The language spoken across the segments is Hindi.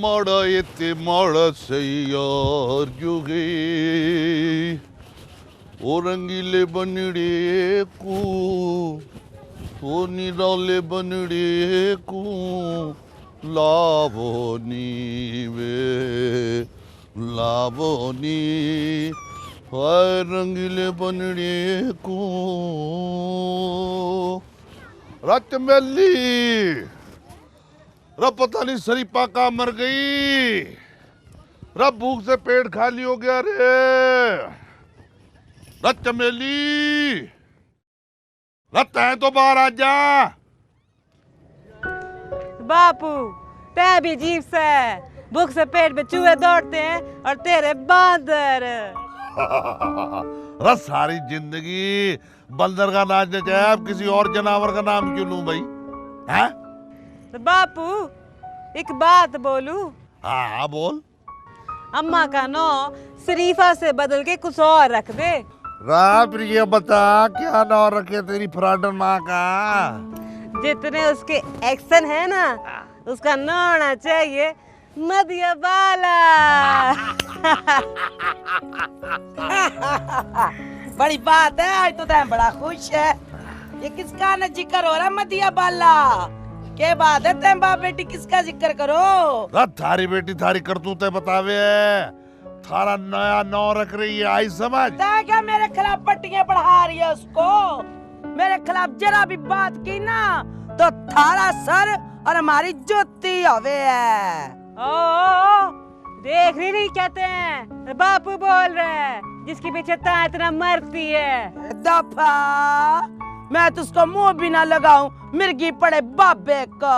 माड़ा ये माड़ा सैयार जुगे ओ रंगीले बनड़े को ओ निराले बनड़े को लावो वे लावो नी हाय रंगीले बनड़े को रात मेली रब पता नहीं शरीफा का मर गई रब भूख से पेट खाली हो गया रे रत चमेली रत है तो बाहर आ जा बापू तै भी अजीब सा है भूख से पेट में चूहे दौड़ते हैं और तेरे बांदर रस सारी जिंदगी बंदर का नाच नचाया अब किसी और जानवर का नाम क्यों लूं भाई हैं? तो बापू एक बात बोलूं हाँ बोल अम्मा का नाम शरीफा से बदल के कुछ और रख दे प्रिय बता क्या नाम रखे तेरी फ्राडन माँ का जितने उसके एक्शन है ना उसका नाम होना चाहिए मदिया बाला बड़ी बात है आज तो तैं बड़ा खुश है ये किसका न जिक्र हो रहा मदिया बाला के बात है तैं बाप बेटी किसका जिक्र करो थारी बेटी थारी करतूतें बतावे थारा नया नौ रख रही है आई समझ तैं क्या मेरे खिलाफ पट्टियां पढ़ा रही है उसको मेरे खिलाफ जरा भी बात की ना तो थारा सर और हमारी ज्योति हवे है ओ देख रही नहीं कहते हैं बापू बोल रहे हैं जिसके पीछे ता इतना मरती है दफा मैं तो उसको मुंह भी ना लगाऊं मिर्गी पड़े बाबे को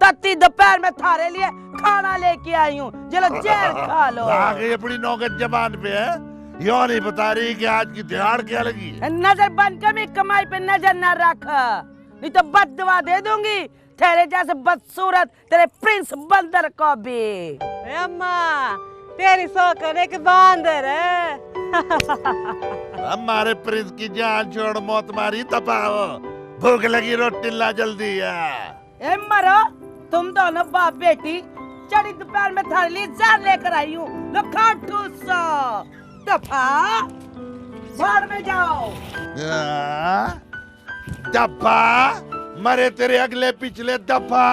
तत्ती दोपहर में थारे लिए खाना लेके आई हूँ चलो जहर खा लो आगे अपनी नौकत जबान पे है यो नहीं बता रही कि आज की दिहाड़ क्या लगी नजर बंद कर मेरी कमाई पे नजर ना रख नहीं तो बददुआ दे दूंगी तेरे जैसे बदसूरत तेरे प्रिंस बंदर को भी अम्मा तेरी सौकन एक बांदर है हमारे प्रिंस की जान छोड़ मौत मारी तपाओ भूख लगी रोटी ला जल्दी ए मरो तुम दोनों बाप बेटी चढ़ी दोपहर में थारे लिए जार लेकर आई हूँ लो खा ठूसो दफा बाहर में जाओ दफा मरे तेरे अगले पिछले दफा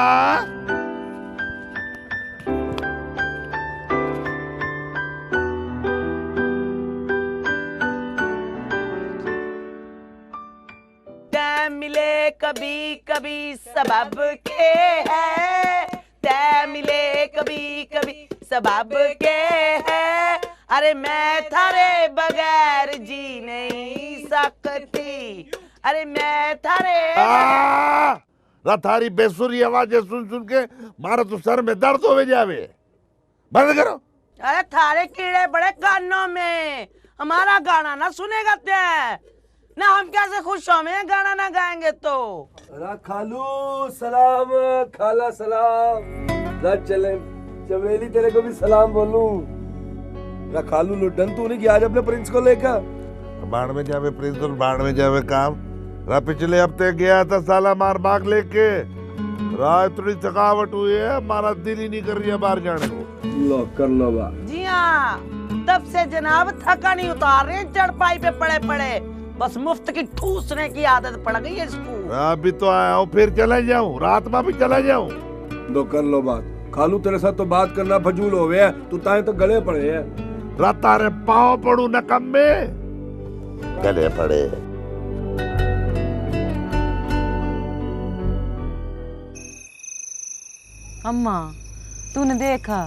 मिले कभी कभी सबब के है तै मिले कभी कभी सबब के है अरे मैं थारे बगैर जी नहीं सकती अरे मैं थारे थारी बेसुरी आवाजें सुन सुन के मारा तो सर में दर्द हो जावे बंद करो अरे थारे कीड़े बड़े कानों में हमारा गाना ना सुनेगा तै ना हम कैसे खुश होंगे गाना ना गाएंगे तो खालू सलाम खाला सलाम ना चले चमेली तेरे को भी सलाम बोलूं ना खालू लुटन तू नहीं कि आज अपने प्रिंस को लेकर बाढ़ में जावे प्रिंस और बाढ़ में जावे काम रा पिछले हफ्ते गया था साला मार बाग लेके रात थोड़ी थकावट हुई है हमारा दिल ही नहीं कर रही है बाहर जाने को लो कर लो बा जी हाँ तब से जनाब थका नहीं उतार रहे चढ़पाई पे पड़े पड़े बस मुफ्त की ठूसने की आदत पड़ गई है इसको अभी तो आया हूँ फिर चला जाऊँ रात में भी चला जाऊँ दो कर लो बात खालू तेरे साथ तो बात करना फजूल हो गया तू ताए तो गले पड़े है राता रे पाँव पड़ू नकम में गले पड़े अम्मा तूने देखा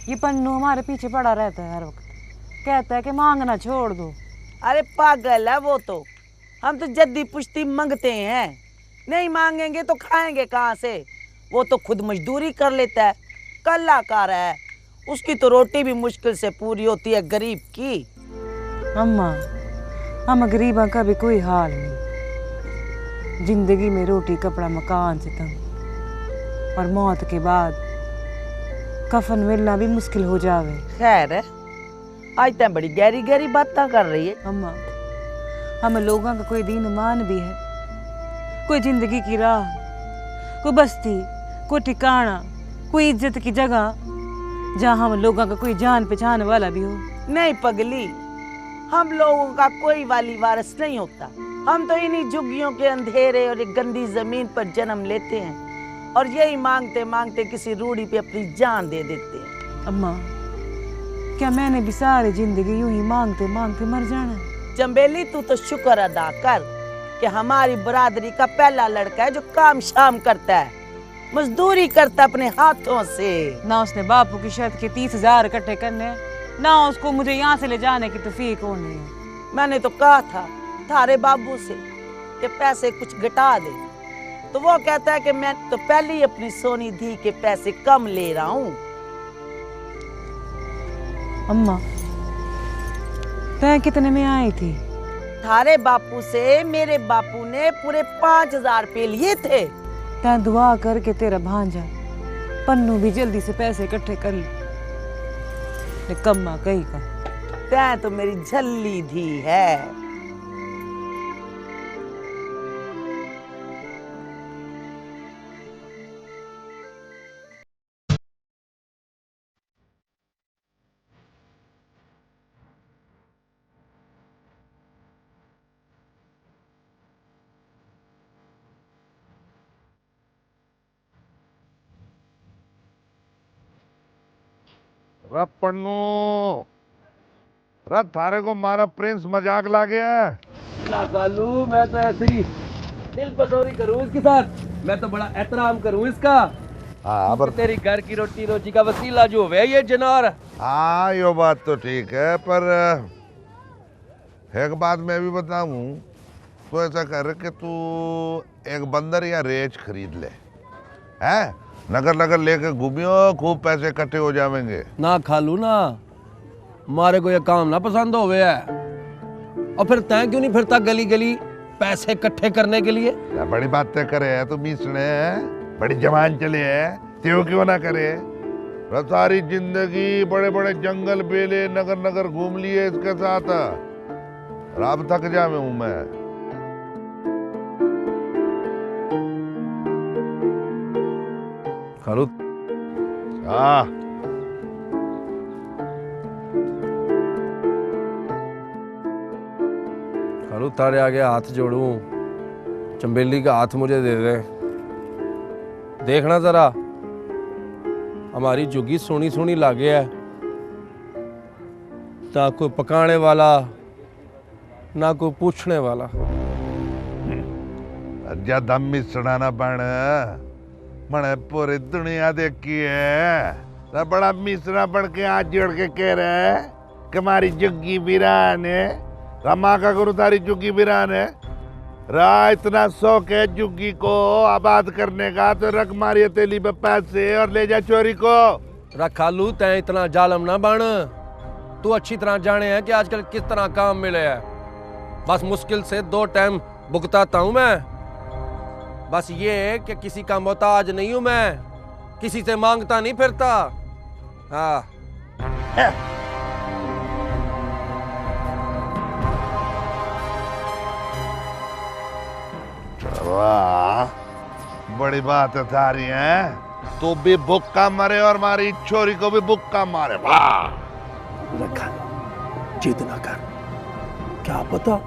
ये पन्नू हमारे पीछे पड़ा रहता है हर वक्त कहता है कि मांगना छोड़ दो अरे पागल है वो तो हम तो जद्दी पुश्ती मांगते हैं नहीं मांगेंगे तो खाएंगे कहाँ से वो तो खुद मजदूरी कर लेता है कलाकार है उसकी तो रोटी भी मुश्किल से पूरी होती है गरीब की अम्मा हम गरीबा का भी कोई हाल नहीं जिंदगी में रोटी कपड़ा मकान से तंग और मौत के बाद कफन मिलना भी मुश्किल हो जावे खैर है आज तक बड़ी गहरी गहरी बातें कर रही है अम्मा हम लोगों का कोई दीन मान भी है कोई जिंदगी की राह कोई बस्ती कोई ठिकाना कोई इज्जत की जगह जहाँ हम लोगों का कोई जान पहचान वाला भी हो। नहीं पगली, हम लोगों का कोई वाली वारिस नहीं होता। हम तो इन्हीं झुग्गियों के अंधेरे और एक गंदी जमीन पर जन्म लेते हैं और यही मांगते मांगते किसी रूढ़ी पे अपनी जान दे देते हैं। अम्मा, क्या मैंने भी सारी जिंदगी यूं ही मांगते मांगते मर जाना? चंबेली, तू तो शुक्र अदा कर कि हमारी बरादरी का पहला लड़का है जो काम शाम करता है, मजदूरी करता अपने हाथों से। ना उसने बापू की शर्त के 30,000 इकट्ठे करने, ना उसको मुझे यहाँ से ले जाने की तौफीक होनी है। मैंने तो कहा था थारे बाबू से कि पैसे कुछ घटा दे, तो वो कहता है कि मैं तो पहले ही अपनी सोनी धी के पैसे कम ले रहा हूँ। अम्मा, तय कितने में आई थी? थारे बापू से मेरे बापू ने पूरे 5,000 रुपए लिए थे। तय दुआ करके तेरा भांजा पन्नू भी जल्दी से पैसे इकट्ठे कर ले। निकम्मा कहीं का। तैं तो मेरी झल्ली धी है। पन्नू, थारे को मारा प्रिंस मजाक ला गया है। ना कालू, मैं तो ऐसे ही दिल पसोरी करूँ इसके साथ। मैं तो बड़ा एहतराम करूँ इसका। हाँ पर तेरी घर की रोटी रोजी का वसीला जो है ये जनार। हाँ, यो बात तो ठीक है, पर एक बात मैं भी बताऊं, तो ऐसा कर कि तू एक बंदर या रेच खरीद ले, हैं? नगर नगर लेके घूमियो, खूब पैसे इकट्ठे हो जाएंगे। ना खालू ना, मारे को ये काम ना पसंद हो गया है। और फिर तैं क्यों नहीं फिरता गली गली पैसे इकट्ठे करने के लिए? क्या बड़ी बातें करे है तू, मिसने बड़ी जवान चले है, त्यों क्यों ना करे। सारी जिंदगी बड़े बड़े जंगल बेले नगर नगर घूम लिए इसके साथ, अब थक जावे हूं मैं। खालू, हाँ खालू तारे आगे हाथ जोड़ूं, चंबेली का हाथ मुझे दे दे। देखना जरा, हमारी जुगी सोनी सोनी लागे है, ना कोई पकाने वाला ना कोई पूछने वाला। अज्जा दम मिसड़ाना बन, मैंने पूरी दुनिया देखी है। तो बड़ा मिसरा बन के हाथ जोड़ के कह रहा है कि हमारी जुग्गी बिरान है, रमा का गुरु तारी जुग्गी बिरान है। रा इतना शौक है जुग्गी को आबाद करने का, तो रख मारी हथेली पे पैसे और ले जा चोरी को। रखालू, तैं इतना जालम ना बन। तू अच्छी तरह जाने है कि आजकल किस तरह काम मिले है। बस मुश्किल से 2 टाइम भुगताता हूं मैं। बस ये कि किसी का मोहताज नहीं हूं मैं, किसी से मांगता नहीं फिरता। हाँ, वाह, बड़ी बात है थारी है। तू भी भुक्का मारे और हमारी छोरी को भी भुक्का मारे। वाह, रखा जिद ना कर। क्या पता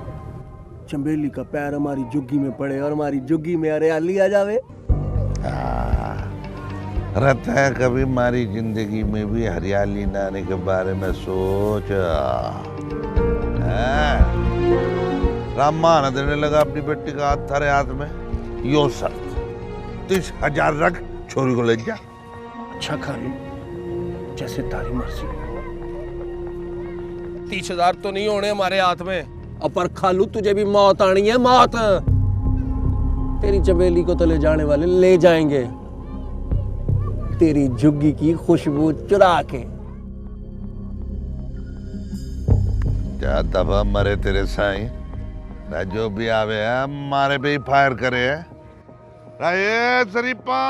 चंबेली का पैर हमारी जुग्गी में पड़े और हमारी जुग्गी में हरियाली आ जावे। रहता है कभी हमारी जिंदगी में भी हरियाली न आने के बारे में सोच। राम देने लगा अपनी बेटी का हाथ थारे हाथ में। यो शर्त 30,000 रख, छोरी को ले जा। अच्छा खालू, जैसे तारी मर्जी। 30,000 तो नहीं होने हमारे हाथ में। अब पर खालू, तुझे भी मौत आनी है, मौत। तेरी चमेली को तो ले जाने वाले ले जाएंगे, तेरी झुग्गी की खुशबू चुरा के। जा दबा मरे तेरे साईं, जो भी आवे है मारे पे ही फायर करे है। शरीफा,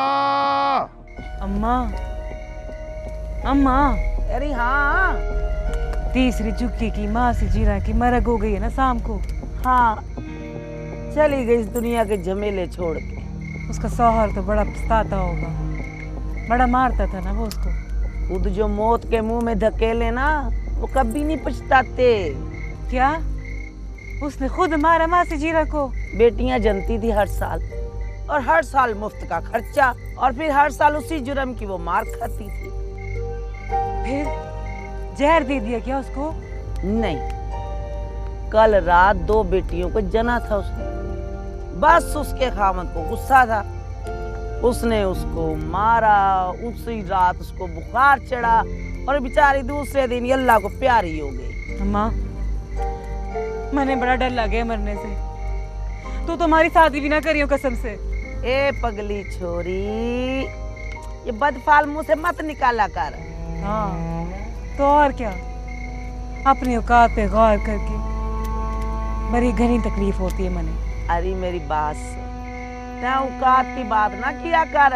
अम्मा, अम्मा, अरे हाँ, तीसरी जुग्गी की माँ से जीरा की मरग हो गई है ना शाम को। हाँ, चली गई इस दुनिया के झमेले छोड़ के। उसका सौहर तो बड़ा पछताता होगा, बड़ा मारता था ना वो उसको। खुद जो मौत के मुंह में धकेले ना, वो कभी नहीं पछताते। क्या उसने खुद मारा मासी जीरा को? बेटियां जनती थी हर साल, और हर साल मुफ्त का खर्चा, और फिर हर साल उसी जुर्म की वो मार खाती थी। फिर जहर दे दिया क्या उसको? नहीं, कल रात 2 बेटियों को जना था उसने। बस उसके खामद को गुस्सा था, उसने उसको मारा। उसी रात उसको बुखार चढ़ा और बेचारी दूसरे दिन अल्लाह को प्यारी हो गई। अम्मा, मैंने बड़ा डर लगे मरने से। तू तुम्हारी शादी भी ना करियो कसम से। ए पगली छोरी, ये बदफाल मुंह से मत निकाला कर। हाँ तो और क्या, अपनी औकात पे गौर करके बड़ी घनी तकलीफ होती है मने। अरे मेरी बात सुन, ना औकात की बात ना किया कर।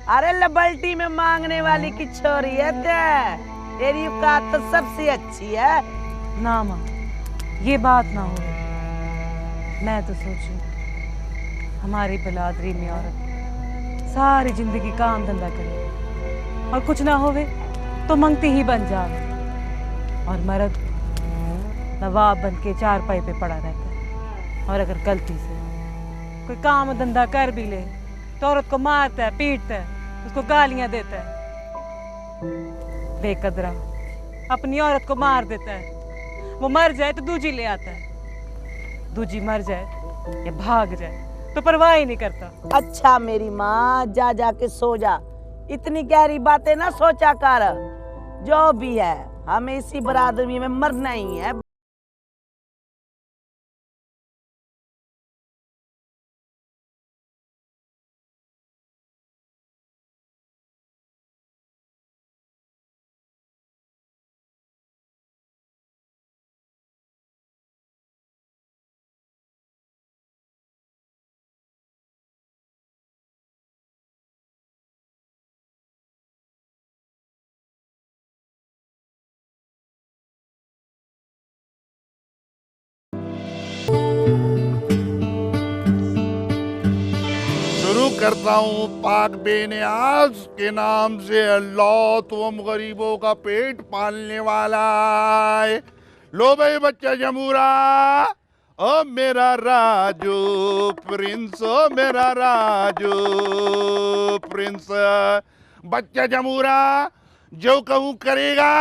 अरे लबल्टी में मांगने वाली की छोरी है तेरी औकात तो सबसे अच्छी है। ना माँ, ये बात ना हो। मैं तो सोचूं हमारी बिलादरी में औरत सारी जिंदगी काम धंधा करे और कुछ ना होवे तो मंगती ही बन जावे, और मर्द नवाब बन के चारपाई पे पड़ा रहता है। और अगर गलती से कोई काम धंधा कर भी ले तो औरत को मारता है, पीटता है, उसको गालियां देता है। बेकदरा अपनी औरत को मार देता है। वो मर जाए तो दूजी ले आता है, दूजी मर जाए या भाग जाए तो परवाह ही नहीं करता। अच्छा मेरी माँ, जा जा के सो जा, इतनी गहरी बातें ना सोचा कर। जो भी है, हमें इसी बरादरी में मरना ही है। शुरू करता हूँ पाक बेनियाज के नाम से। अल्लाह तुम गरीबों का पेट पालने वाला है। लो भाई बच्चा जमूरा, ओ मेरा राजू प्रिंस, ओ मेरा राजू प्रिंस। बच्चा जमूरा जो कहूँ करेगा।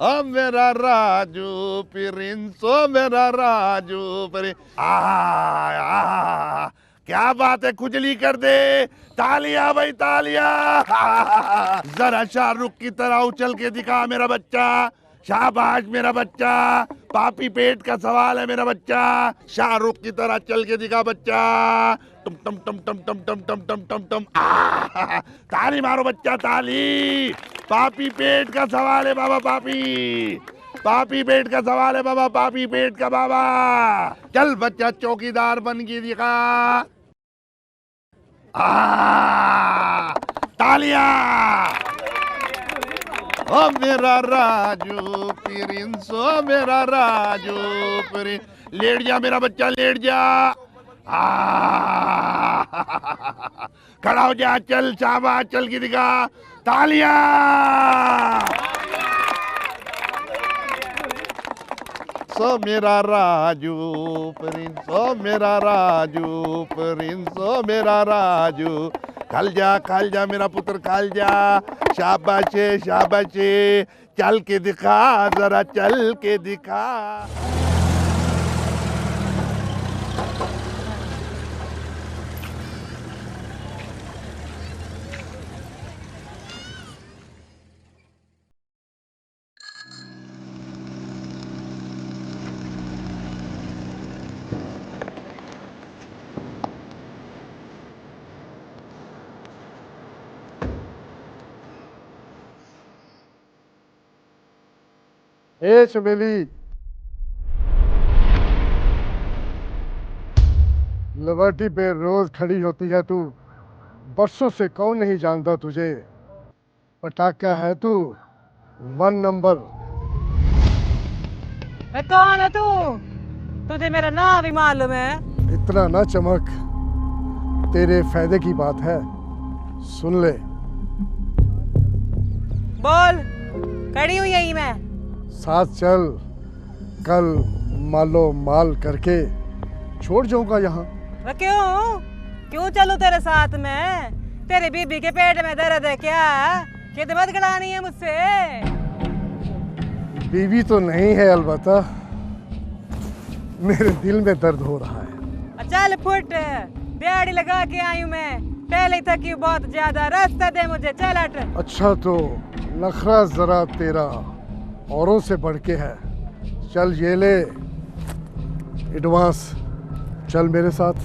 ओ मेरा राजू प्रिंस, ओ मेरा राजू प्रिंस। क्या बात है, खुजली कर दे। तालियां भाई तालियां। जरा शाहरुख की तरह उछल के दिखा मेरा बच्चा। शाबाश मेरा बच्चा, पापी पेट का सवाल है मेरा बच्चा। शाहरुख की तरह चल के दिखा बच्चा। टम टम टम टम टम टम टम टम टम टम। ताली मारो बच्चा, ताली। पापी पेट का सवाल है बाबा, पापी पेट का सवाल है बाबा, पापी पेट का बाबा। चल बच्चा चौकीदार बन के दिखा। तालियां। ओ मेरा राजू प्रिंस, ओ मेरा राजू प्रिंस। लेट जा मेरा बच्चा, लेट जा। खड़ा हो जा, चल शाबाश, चल के दिखा। तालियां। सो मेरा राजू प्रिंस, ओ मेरा राजू प्रिंस, ओ मेरा राजू। खल जा मेरा पुत्र, खल जा। शाबाश शाबाश, चल के दिखा, जरा चल के दिखा। ए चमेली, लिबर्टी पे रोज खड़ी होती है तू। बरसों से कौन नहीं जानता तुझे। पटाखा है तू, 1 नंबर। कौन है तू? तुझे मेरा नाम भी मालूम है? इतना ना चमक, तेरे फायदे की बात है, सुन ले। बोल, खड़ी हूँ यही मैं। साथ चल, कल मालो माल करके छोड़ जाऊंगा यहाँ। वो क्यों क्यों चलूं तेरे साथ में? तेरी बीबी के पेट में दर्द है क्या? खिदमत करानी है मुझसे? बीवी तो नहीं है, अलबत्ता मेरे दिल में दर्द हो रहा है। चल फुट, दिहाड़ी लगा के आई हूँ मैं, पहले ही थकी बहुत ज्यादा, रास्ता दे मुझे, चल हट। अच्छा तो नखरा जरा तेरा औरों से बढ़ के है। चल ये ले एडवांस, चल मेरे साथ।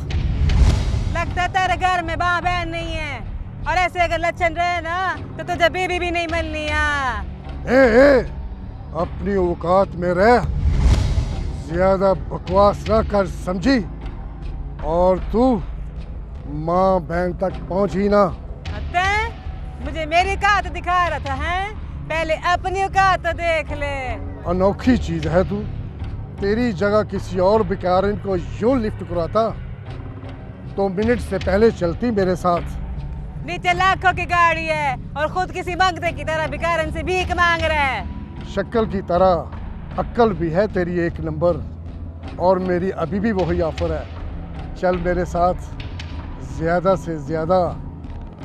लगता है तेरे घर में माँ बहन नहीं है, और ऐसे अगर लक्षण रहे ना तो तुझे बीबी भी नहीं मिलनी है। ए, अपनी औकात में रह, ज्यादा बकवास न कर, समझी? और तू माँ बहन तक पहुंची ना। मुझे मेरी औकात दिखा रहा था, हैं? पहले अपनी औकात तो देख ले। अनोखी चीज है तू। तेरी जगह किसी और भिखारिन को यूं लिफ्ट कराता तो मिनट से पहले चलती मेरे साथ। नीचे लाखों की गाड़ी है और खुद किसी मंगते की तरह भिखारन से भीख मांग रहा है। शक्ल की तरह अक्ल भी है तेरी एक नंबर, और मेरी अभी भी वही ऑफर है। चल मेरे साथ, ज्यादा से ज्यादा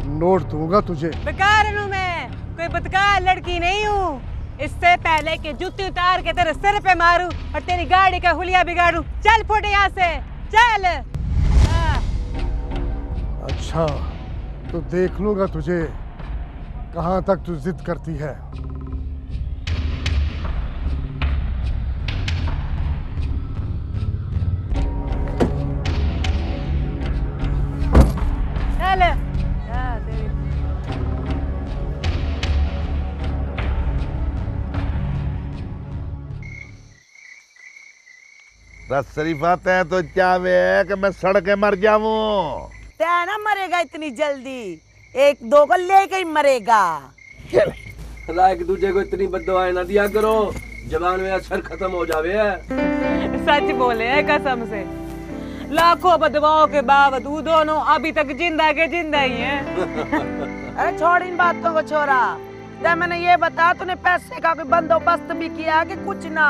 नोट दूंगा तुझे। भिखारन हूँ मैं, कोई बदकार लड़की नहीं हूँ। इससे पहले कि जूती उतार के तेरे सिर पे मारूं और तेरी गाड़ी का हुलिया बिगाड़ूं, चल फुट यहाँ से, चल। अच्छा तो देख लूंगा तुझे कहाँ तक तू जिद करती है। चल। रस शरीफा तय तो चाहे कि मैं सड़ के मर जाऊं। तै ना मरेगा इतनी जल्दी, एक दो को लेके ही मरेगा। अल्लाह एक दूजे को इतनी बद्दुआएं ना दिया करो, जबान में असर खत्म हो जावे है। सच बोले है कसम से, लाखों बदवाओं के बावजूद दोनों अभी तक जिंदा के जिंदा ही हैं। अरे छोड़ इन बातों को, छोरा। तै मैंने ये बता, तूने पैसे का कोई बंदोबस्त भी किया कि कुछ ना?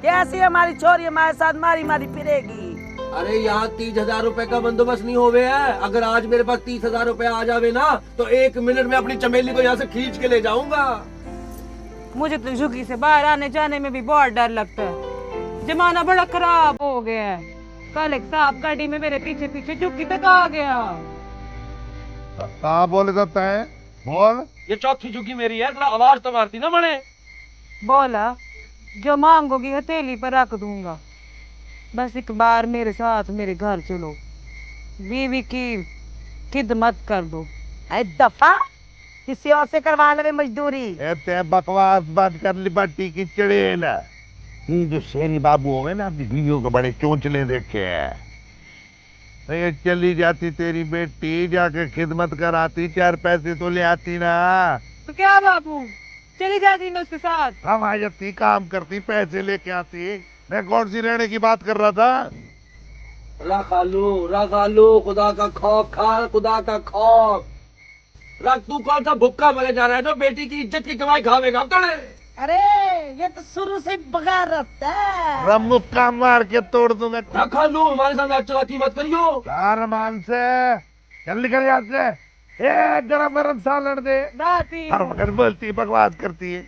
कैसी हमारी छोरी हमारे साथ मारी मारी फिरेगी? अरे यहाँ 30,000 रुपए का बंदोबस्त नहीं होवे है। अगर आज मेरे पास 30,000 रुपए आ जावे ना तो 1 मिनट में अपनी चमेली को यहाँ से खींच के ले जाऊंगा। मुझे तो झुग्गी से बाहर आने जाने में भी बहुत डर लगता है। जमाना बड़ा खराब हो गया है। कल एक सांप गाड़ी में मेरे पीछे पीछे झुग्गी तक आ गया। कहाँ बोले जाता है? बोल। ये चौथी झुग्गी मेरी है, आवाज तो मारती ना बने। बोला जो मांगोगी हथेली पर रख दूंगा, बस एक बार मेरे साथ मेरे घर चलो, बीवी की खिदमत कर दो। दफा किसी और से करवा ले मजदूरी। ते बकवास बंद कर ली बाटी की चढ़ेल। ये जो शेरी बाबू होंगे ना, अपनी बीवियों को बड़े चोंचले देखे हैं। ये चली जाती तेरी बेटी, जाके खिदमत कराती, 4 पैसे तो ले आती ना। तो क्या बाबू, चली जाती मैं उसके साथ। हम आ जाती, काम करती, पैसे लेके आती। मैं कौन सी रहने की बात कर रहा था? रखा लो, खुदा का खौफ खा, खुदा का खौफ रख। तू कौन सा भुक्का मरे जा रहा है जो बेटी की इज्जत की कमाई खावेगा? अरे ये तो शुरू से बगार रखता है। रमुक्का मार के तोड़ दूंगा। रखा लो, हमारे साथ चलाकी मत करियो। मान से चल निकल यहाँ से। जरा मरम सालन दे। हर वक्त बोलती बकवास करती है।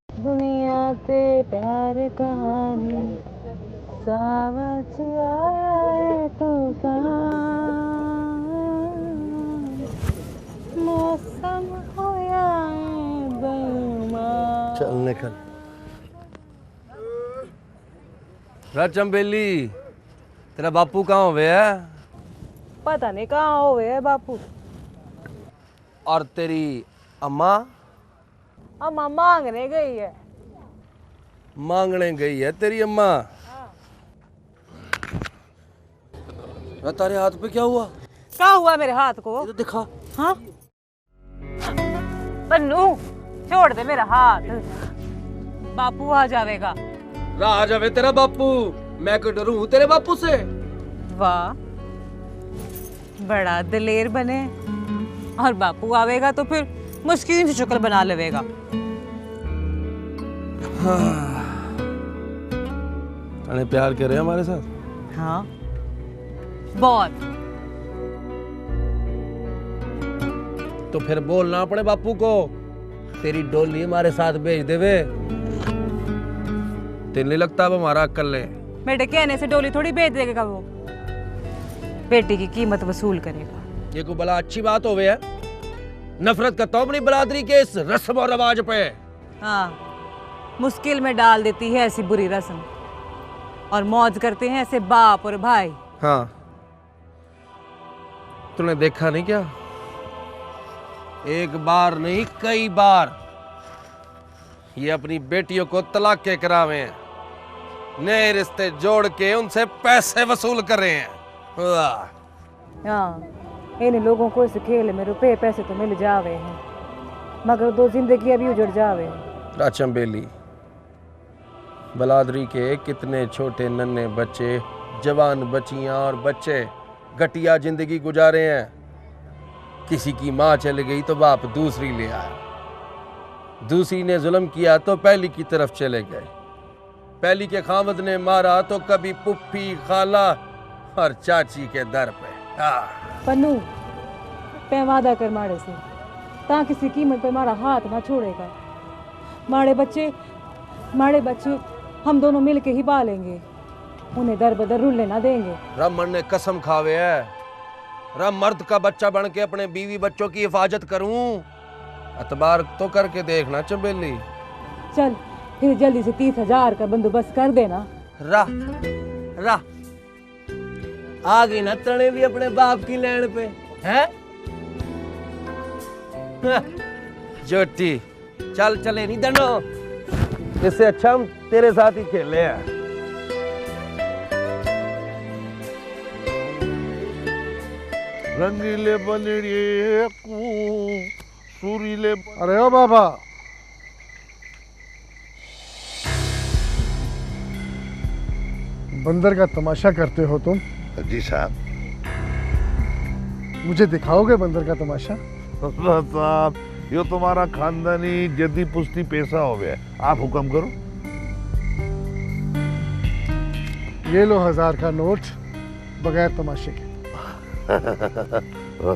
दुनिया से प्यार कहानी सावच आए तूफान, मौसम होया बेईमान। चल निकल। चंबेली, तेरा बापू कहाँ हुए है? पता नहीं कहाँ हुए है बापू। और तेरी अम्मा? अम्मा मांगने गई है। मांगने गई है तेरी अम्मा? तारे हाथ पे क्या हुआ? क्या हुआ मेरे हाथ को? ये तो दिखा। हाँ? पन्नू छोड़ दे मेरा हाथ, बापू आ जाएगा। आ जावे तेरा बापू, मैं क्यों डरूं तेरे बापू से? वाह, बड़ा दिलेर बने, और बापू आवेगा तो फिर मुश्किल से शक्ल बना लेवेगा। तने प्यार करे हमारे साथ? हाँ बहुत। तो फिर बोलना पड़े बापू को, तेरी डोली हमारे साथ भेज देवे। तेरे नहीं लगता अब हमारा अक्ल है? बेटे कहने से डोली थोड़ी भेज देगा वो, बेटी की कीमत वसूल करेगा। ये को बला अच्छी बात होवे है? नफरत का तो अपनी बरादरी के इस रस्म और रवाज पे। हाँ, मुश्किल में डाल देती है ऐसी बुरी रस्म, और मौज करते हैं ऐसे बाप और भाई। हाँ, तूने देखा नहीं क्या, एक बार नहीं कई बार ये अपनी बेटियों को तलाक के करावे हैं, नए रिश्ते जोड़ के उनसे पैसे वसूल कर रहे हैं। वाह। हाँ, इन लोगों को इस खेल में रुपए पैसे तो मिल जावे हैं, मगर दो जिंदगी अभी उजड़ जावे हैं। चंबेली, बलादरी के कितने छोटे नन्हे बच्चे, जवान बच्चियां और बच्चे घटिया जिंदगी गुजारे हैं। किसी की माँ चली गई तो बाप दूसरी ले आया, दूसरी ने जुल्म किया तो पहली की तरफ चले गए, पहली के खामद ने मारा तो कभी पुप्पी, खाला और चाची के दर पे। पन्नू, पे वादा कर माड़े से, ता किसी कीमत पे मारा हाथ ना छोड़ेगा। माड़े बच्चे हम दोनों मिल के ही पालेंगे, उन्हें दर बदर रुलने ना देंगे। रमन ने कसम खावे है, रम मर्द का बच्चा बन के अपने बीवी बच्चों की हिफाजत करूं। अतबार तो करके देखना चंबेली। चल फिर जल्दी से 30,000 का बंदोबस्त कर देना। रा आ गई ना तने भी अपने बाप की लैंड पे है। जोटी चल चले नहीं दनो, इससे अच्छा हम तेरे साथ ही खेले हैं। रंगीले बनड़िए सूरीले। अरे ओ बाबा, बंदर का तमाशा करते हो तुम? जी साहब। मुझे दिखाओगे बंदर का तमाशा? साहब, ये तुम्हारा खानदानी जद्दी पुश्ती पैसा हो गया, आप हुक्म करो। ये लो 1000 का नोट बगैर तमाशे के।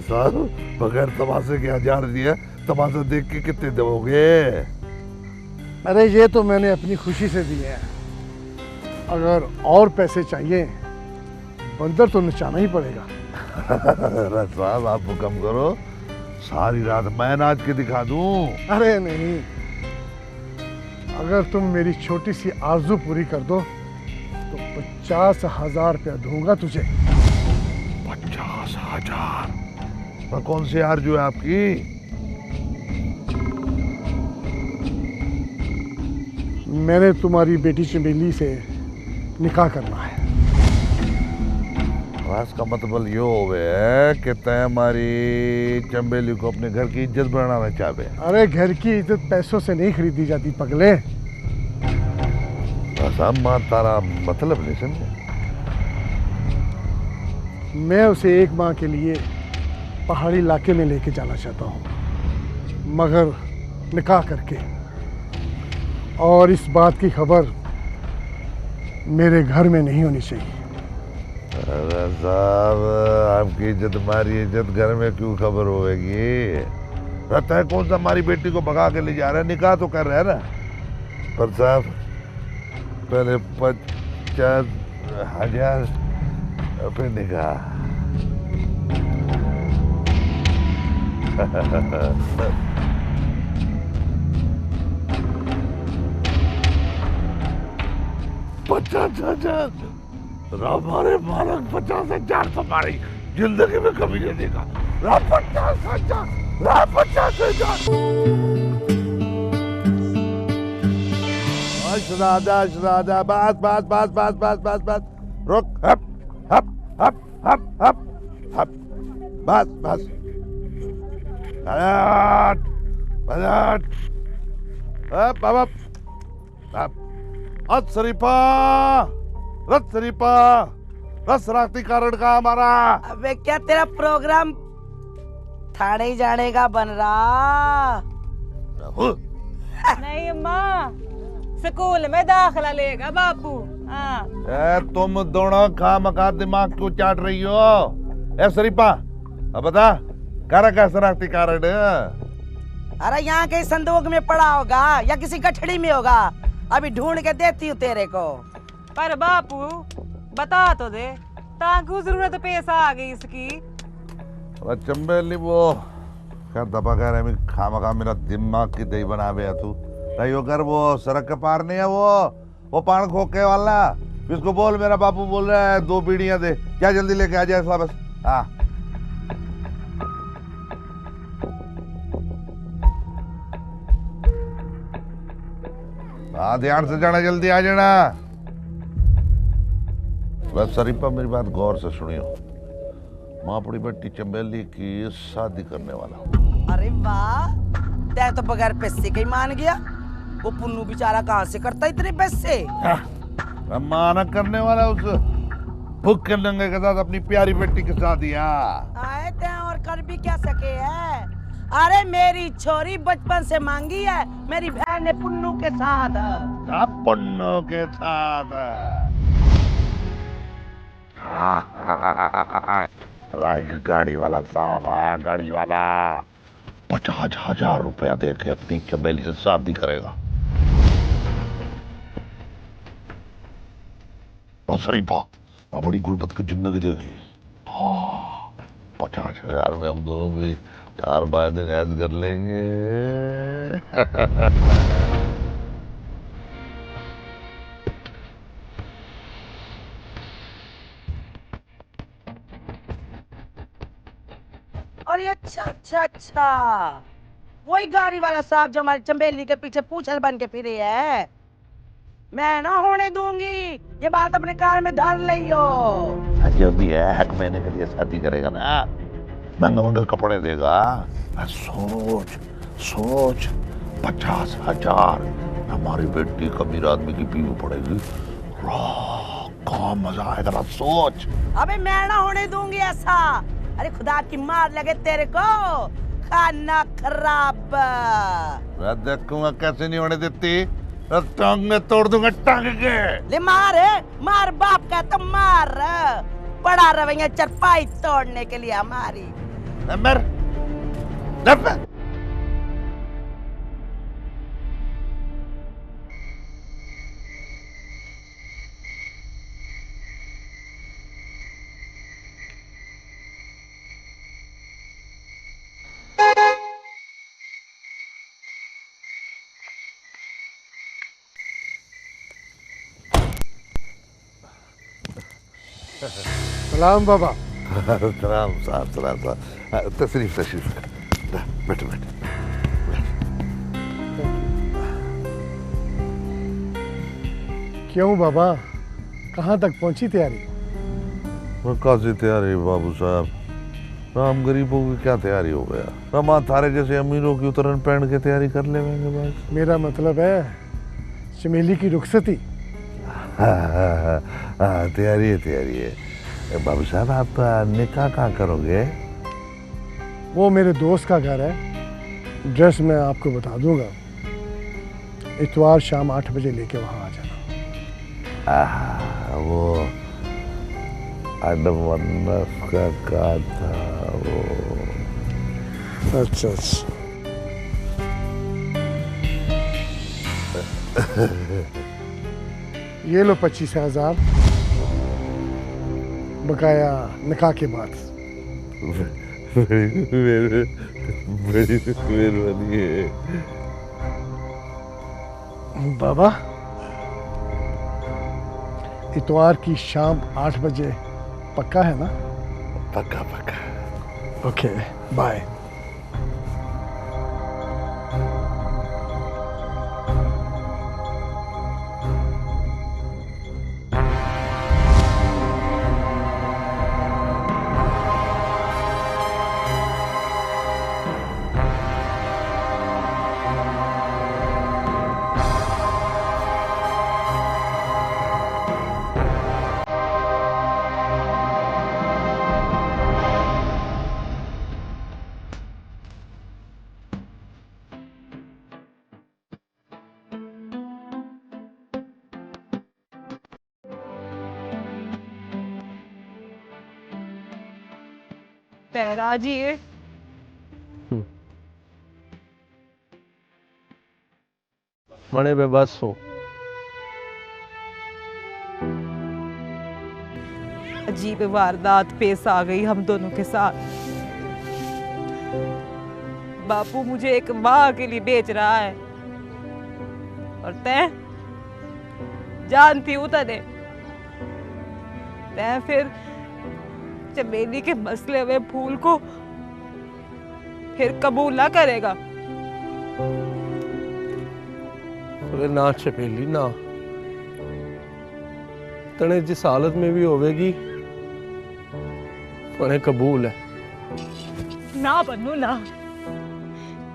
साहब, बगैर तमाशे के 1000 दिया, तमाशा देख के कितने दोगे? अरे ये तो मैंने अपनी खुशी से दिए हैं, अगर और पैसे चाहिए बंदर तो नचाना ही पड़ेगा। साहब आप हुक्म करो, सारी रात मैं नाच के दिखा दूं। अरे नहीं, अगर तुम मेरी छोटी सी आरजू पूरी कर दो तो 50,000 रुपया दूंगा तुझे। 50,000? पर कौन सी आरजू है आपकी? मैंने तुम्हारी बेटी चमेली से निकाह करना है। इसका मतलब ये होवे है कि तय हमारी चंबेली को अपने घर की इज्जत बढ़ाना चाहते। अरे घर की इज्जत पैसों से नहीं खरीदी जाती पगले। मां तारा मतलब नहीं समझे। मैं उसे एक माह के लिए पहाड़ी इलाके में लेके जाना चाहता हूँ, मगर निकाह करके, और इस बात की खबर मेरे घर में नहीं होनी चाहिए। अरे साहब, आपकी इज्जत हमारी इज्जत घर में क्यों खबर होगी? रहता है कौन सा हमारी बेटी को भगा के ले जा रहा है, निकाह तो कर रहा है ना। पर साहब पहले 50,000 फिर निकाह। हमारे मालक 50,000 तुम्हारी जिंदगी में कभी नहीं देखा। 50,000, 50,000। श्रादा बस रुक, हप हप हप हप हप हप, बस हप हप हप। रस राखती कारण का हमारा। अबे क्या तेरा प्रोग्राम थाने ही जाने का बन रहा। नहीं अम्मा, स्कूल में दाखिला लेगा बापू। हाँ तुम दोनों खा मखा दिमाग क्यों चाट रही हो? ए शरीफा, अब बता कारा का शरारती कारण? अरे यहाँ के संदूक में पड़ा होगा या किसी गठड़ी में होगा, अभी ढूंढ के देती हूँ तेरे को। पर बापू बता तो दे, ताकू जरूरत पेश आ गई इसकी। चंबेली वो क्या दबा कह रहे खा मखा मेरा दिमाग की दही बना गया तू। नहीं कर वो सड़क के पार नहीं है वो पान खोके वाला, इसको बोल मेरा बापू बोल रहा है 2 बीड़ियां दे, क्या जल्दी लेके आ जाए बस। हाँ हाँ ध्यान से जाना, जल्दी आ जाना। बस शरीफा मेरी बात गौर से सुनियो, मैं अपनी बेटी चंबेली की शादी करने वाला हूँ। अरे वाह, तै तो बगैर पैसे के ही मान गया। वो पुन्नू बेचारा कहाँ से करता इतने पैसे? मैं माना करने वाला उस भूखे नंगे के साथ अपनी प्यारी बेटी के साथ ही। आए थे और कर भी क्या सके है। अरे मेरी छोरी बचपन से मांगी है, मेरी बहन ने पुन्नू के साथ। पुन्नू के साथ गाड़ी वाला साहब आया, गाड़ी वाला 50,000 रुपया दे के अपनी चंबेली से शादी करेगा। और शरीफा बड़ी गुर्बत की जिंदगी देगी। 50,000 में हम दोनों भी 4 दिन ऐद कर लेंगे। अरे अच्छा अच्छा अच्छा, वही गाड़ी वाला साहब जो हमारी चंबेली के पीछे पूछल बन के फिरे है। मैं ना होने दूंगी, ये बात अपने कार में डाल लियो। जो भी है 1 महीने के लिए शादी करेगा ना, महंगे महंगे कपड़े देगा। सोच सोच 50,000 हमारी बेटी कबीर आदमी की पीवी पड़ेगी, क्या मजा आएगा ना। सोच। अबे मैं ना होने दूंगी ऐसा। अरे खुदा की मार लगे तेरे को, खाना खराब। मैं देखूंगा कैसे नहीं होने देती, टांग में तोड़ दूंगा, टांग के। ले मार मार, बाप का तो मार। पड़ा रवैया चरपाई तोड़ने के लिए हमारी। नंबर सलाम बाबा। सलाम साहब, सलाम साहब। तशरीफ बैठो बैठो। क्यों बाबा, कहाँ तक पहुंची तैयारी? कैसी तैयारी बाबू साहब, हम गरीबों की क्या तैयारी हो गया, हम थारे जैसे अमीरों की उतरन पहन के तैयारी कर ले बस। मेरा मतलब है चमेली की रुखसती। तैयारी है। बाबू साहब आप निकाह कहाँ करोगे? वो मेरे दोस्त का घर है, ड्रेस मैं आपको बता दूंगा। इतवार शाम 8 बजे लेके वहाँ आ जाना। वो आडम वन्नस का था वो। अच्छा ये लो 25,000 बकाया निकाह के बाद। बड़ी मेहरबानी है बाबा। इतवार की शाम 8 बजे पक्का है ना? पक्का पक्का। Okay bye. तेरा जी मने पे बस हो। अजीब वारदात पेश आ गई हम दोनों के साथ। बापू मुझे एक माँ के लिए बेच रहा है और तै जानती हूँ तने तै फिर चमेली के मसले में फूल को फिर कबूल ना करेगा। अरे ना चमेली ना, तने जिस हालत में भी होवेगी तने कबूल है। ना बन्नू ना,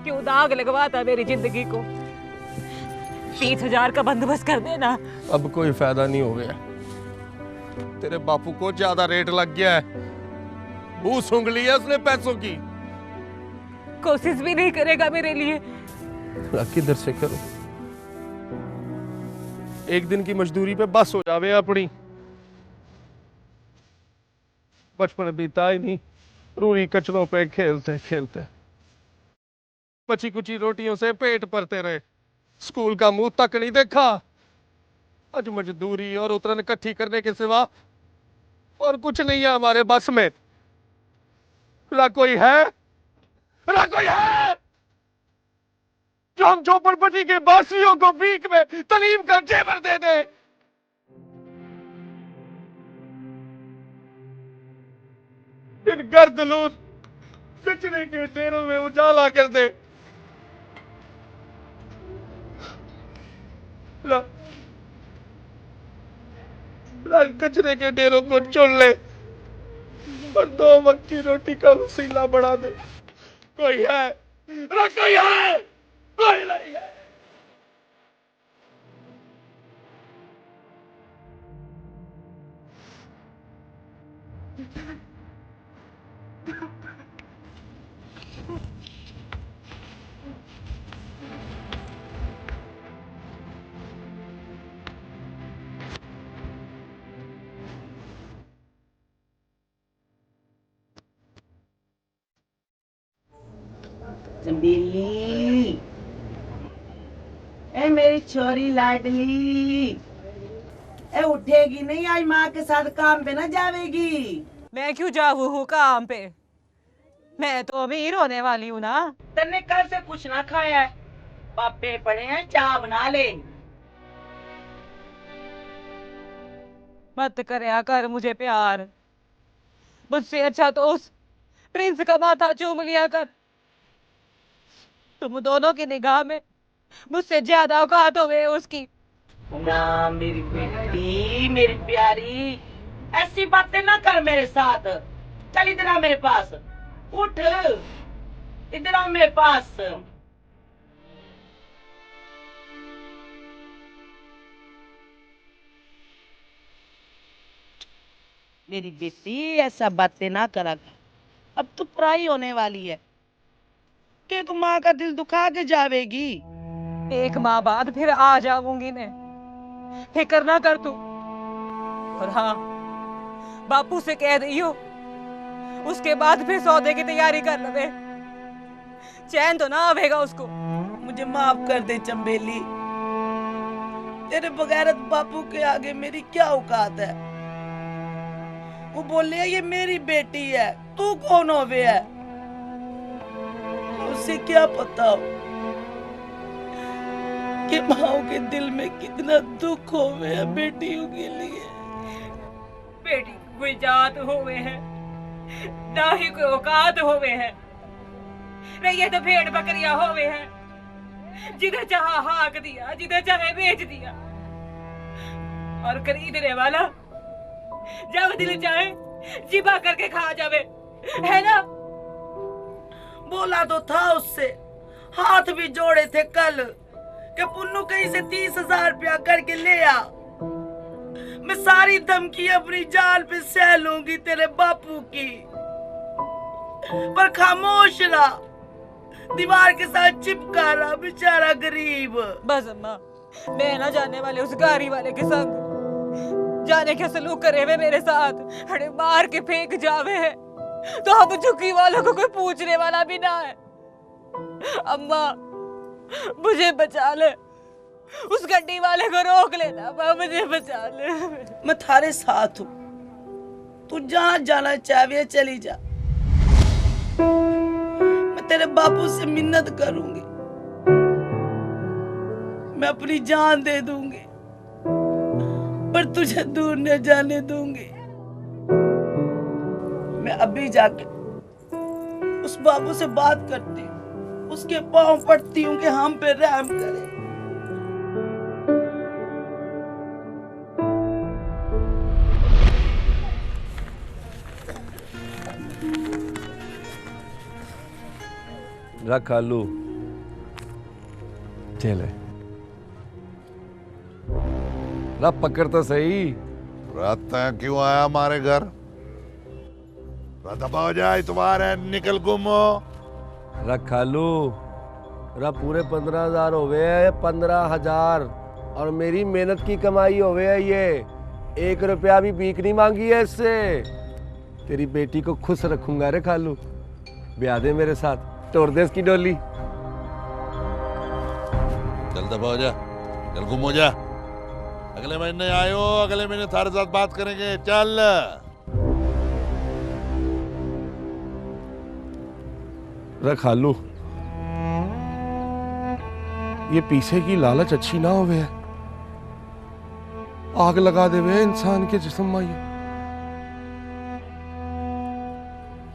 क्यों दाग लगवाता मेरी जिंदगी को। 30,000 का बंदोबस्त कर देना। अब कोई फायदा नहीं हो गया, तेरे बापू को ज्यादा रेट लग गया है, मुंह सूंघ लिया उसने पैसों की। कोशिश भी नहीं करेगा मेरे लिए। किधर से करो, एक दिन की मजदूरी पे बस हो जावे अपनी। बचपन बीता ही नहीं, रूई कचरों पे खेलते खेलते बची कुची रोटियों से पेट भरते रहे, स्कूल का मुंह तक नहीं देखा। आज मजदूरी और उतरन इकट्ठी करने के सिवा और कुछ नहीं है हमारे बस में। ना कोई है, ना कोई है जो हम झोपड़पट्टी के बासियों को भीख में तलीम कर जेवर दे दे। इन गर्दलून कचरे के ढेरों में उजाला कर दे। कचरे के ढेरों को चुन ले और 2 वक्त की रोटी का वसीला बढ़ा दे। कोई है ना, कोई है, कोई नहीं है। चंबेली, ए मेरी छोरी लाडली, ए उठेगी नहीं आज माँ के साथ काम पे ना जावेगी। मैं क्यों जाऊँ हूँ काम पे, मैं तो अमीर होने वाली हूँ ना। तन्ने कल से कुछ ना खाया है, पापे पड़े हैं, चाय बना ले। मत करया कर मुझे प्यार, मुझसे अच्छा तो उस प्रिंस का माथा चूम लिया कर। तुम दोनों की निगाह में मुझसे ज्यादा औकात हुए उसकी। ना मेरी बेटी, मेरी प्यारी, ऐसी बातें ना कर मेरे साथ। चल इधर आ मेरे पास, उठ इधर आ मेरे पास। मेरी बेटी ऐसा बातें ना करा, अब तो पराई होने वाली है कि तुम माँ का दिल दुखा के जावेगी। एक माह बाद फिर आ जाऊंगी मैं, फिक्र ना कर तू। और हाँ, बापू से कह दियो उसके बाद फिर सौदे की तैयारी कर ले, चैन तो ना आवेगा उसको। मुझे माफ कर दे चंबेली, तेरे बगैरत बापू के आगे मेरी क्या औकात है। वो बोले ये मेरी बेटी है, तू कौन होवे है। उसे क्या पता हो कि माओ के दिल में कितना दुख होवे है बेटियों के लिए। बेटी कोई जात होवे है ना ही कोई औकात होवे है, नहीं ये तो भेड़ बकरियां होवे है, जिधर चाहा हाक दिया, जिधर चाहे बेच दिया, और खरीदने वाला जब दिल चाहे जिबा करके खा जावे, है ना। बोला तो था उससे, हाथ भी जोड़े थे कल कि पुन्नू कहीं से 30,000 रुपया करके ले आ, मैं सारी धमकी अपनी जान पे सह लूंगी तेरे बापू की। पर खामोश रहा, दीवार के साथ चिपका रहा बेचारा गरीब। बस अम्मा, मैं ना जाने वाले उस गाड़ी वाले के संग, जाने क्या सलूक करे वे मेरे साथ, अरे मार के फेंक जावे है। तो हम झुग्गी वालों को कोई पूछने वाला भी ना है। अम्मा मुझे बचा ले, उस गड्डी वाले को रोक लेना, अम्मा मुझे बचा ले। मैं थारे साथ हूँ, तू जहाँ जाना चाहे चली जा। मैं तेरे बापू से मिन्नत करूंगी, मैं अपनी जान दे दूंगी, पर तुझे दूर न जाने दूंगी। मैं अभी जाके उस बाबू से बात करती हूँ, उसके पांव पड़ती हूँ कि हम पे रहम करे। रख खालू, चले रब पकड़ तो सही। रात क्यों आया हमारे घर? दबा हो जाए तुम्हारे, निकल गुमो। रख खालू, रब पूरे 15,000 हो गए हैं, 15,000 और मेरी मेहनत की कमाई हो गई है। ये 1 रुपया भी भीख नहीं मांगी है इससे। तेरी बेटी को खुश रखूंगा रे खालू, ब्याह दे मेरे साथ, तोड़ दे इसकी डोली। चल दबा हो जा, चल गुम हो जा। अगले महीने आयो, अगले महीने थारे साथ बात करेंगे। चल रख खालू, ये पीछे की लालच अच्छी ना होवे है, आग लगा देवे इंसान के जिस्म में। ये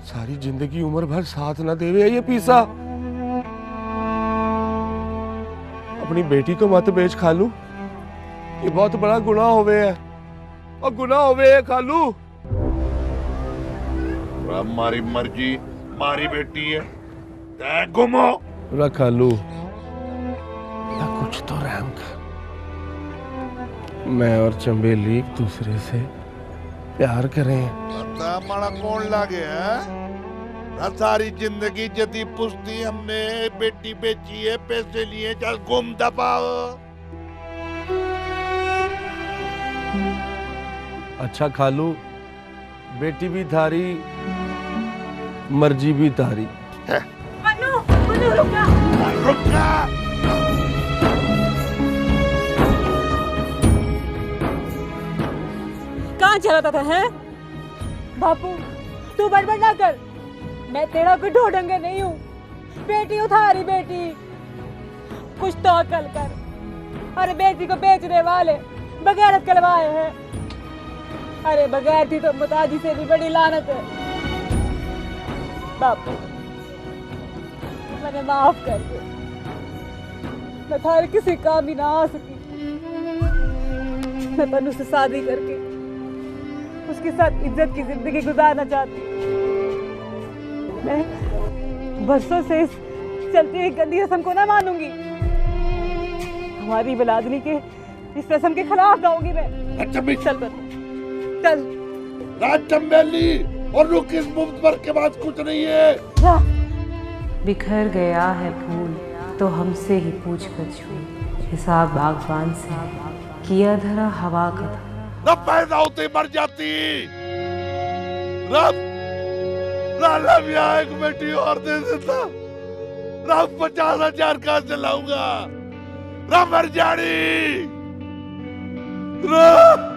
सारी जिंदगी उम्र भर साथ ना देवे ये पीसा। अपनी बेटी को मत बेच खालू, ये बहुत बड़ा गुनाह होवे है, और गुनाह होवे है खालू। हमारी मर्जी, हमारी बेटी है, तै गुमो। रख खालू, या कुछ तो रहम कर। मैं और चंबेली एक दूसरे से प्यार करें। हमारा कौन लागे है? सारी जिंदगी जदी पुश्ती हमने, बेटी बेची है, पैसे लिए, चल गुम दबाओ। अच्छा खालू, बेटी भी थारी, मर्जी भी थारी। मनु, मनु रुक जा। रुक जा। कहाँ चला था है? बापू तू बड़बड़ ना कर, मैं तेरा कोई ढोढंगे नहीं हूँ। बेटी उठारी बेटी, कुछ तो अकल कर। अरे बेटी को बेचने वाले बगैरत करवाए हैं। अरे बगैर थी तो मुताजी से भी बड़ी लानत है। बापू मैंने माफ कर दे, मैं थारे किसी काम ही ना आ सकी। मैं तनु से शादी करके उसके साथ इज्जत की जिंदगी गुजारना चाहती। मैं बरसों से इस चलती हुई गंदी रस्म को ना मानूंगी। हमारी बिलादनी के इस रस्म के खिलाफ जाऊंगी मैं। चल कर चल। राज चंबेली और रुक, इस मुफ्त पर के बाद कुछ नहीं है। बिखर गया है फूल तो हमसे ही पूछ बच्चों, हिसाब बागबान से किया धरा हवा का था। रब पैदा होते मर जाती। रब लालम यहाँ एक बेटी और दे देता, रब 50,000 कहाँ से लाऊंगा? रब मर जानी। रब